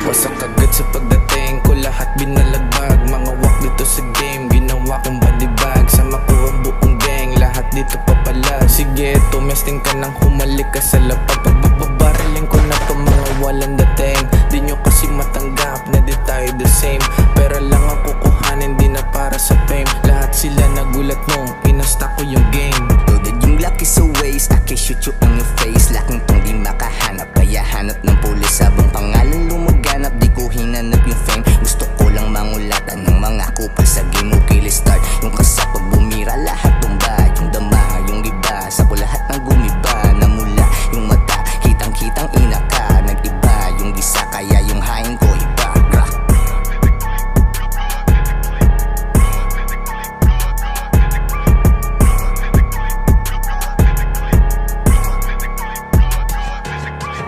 Wasak agad sa pagdating ko, lahat binalagbag. Mga wak dito sa game, ginawa kong body bag. Sama ko ang buong gang, lahat dito papalag. Sige, tumesting ka nang humalik ka sa lapag. Pagbababaraling ko na to mga walang dating. Di nyo kasi matanggap na di tayo the same. Pero lang ang kukuhanin, di na para sa fame. Lahat sila nagulat nung inasta ko yung game. Loaded yung lock is a waste, I can shoot you on your face. Laking tong di makahanap, kaya hanap ng pulis. Sabong pangalan lumaganap, di ko hinanap yung fame. Gusto ko lang mangulatan ng mga kupal sa game. Okay, let's start. Yung kasap pag bumira, lahat tumba. Yung dama, yung iba, sa ko lahat ng gumiba. Namula yung mata, kitang-kitang inaka. Nag-iba yung gisa, kaya yung hain ko iba.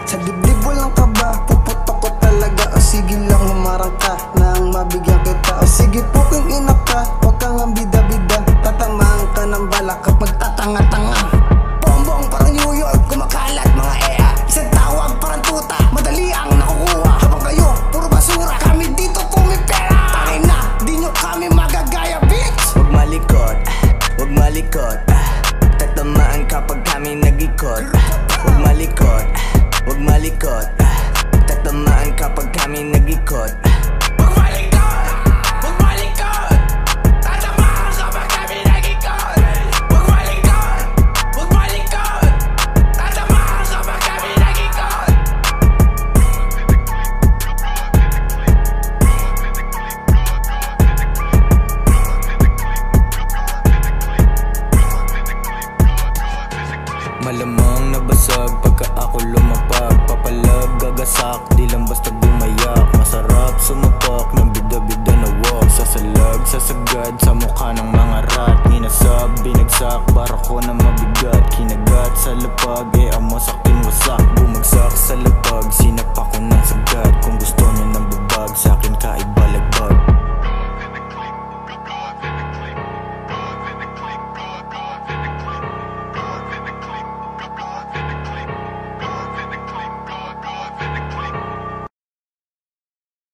Sa dibdib walang kaba, puputok ko talaga. O sige lang humarang ka, nang mabigyan kita. O sige puking ina ka, huwag kang ang bida-bida. Tatamaan ka ng bala kapag tatanga-tanga. Bombong parang New York, kumakalat mga ea. Isang tawag parang tuta, madali ang nakukuha. Habang kayo, puro basura, kami dito pumipera. Tangin na, di nyo kami magagaya, bitch. Huwag malikot, huwag malikot. Tatamaan kapag kami nag-ikot. Huwag malikot, huwag malikot. Tatamaan kapag kami nag-ikot. Huwag malikot, huwag malikot. Tatamaan kapag kami nag-ikot. Huwag malikot, huwag malikot. Tatamaan kapag kami nag-ikot. Malamang nabasag pagka ako lumapag. Papalag, gagasak, di lang basta bumayak. Masarap sumapak ng bida-bida na walk. Sasalag, sasagad sa mukha ng mga rat. Ninasab, binagsak, barako na mabigat. Kinagat sa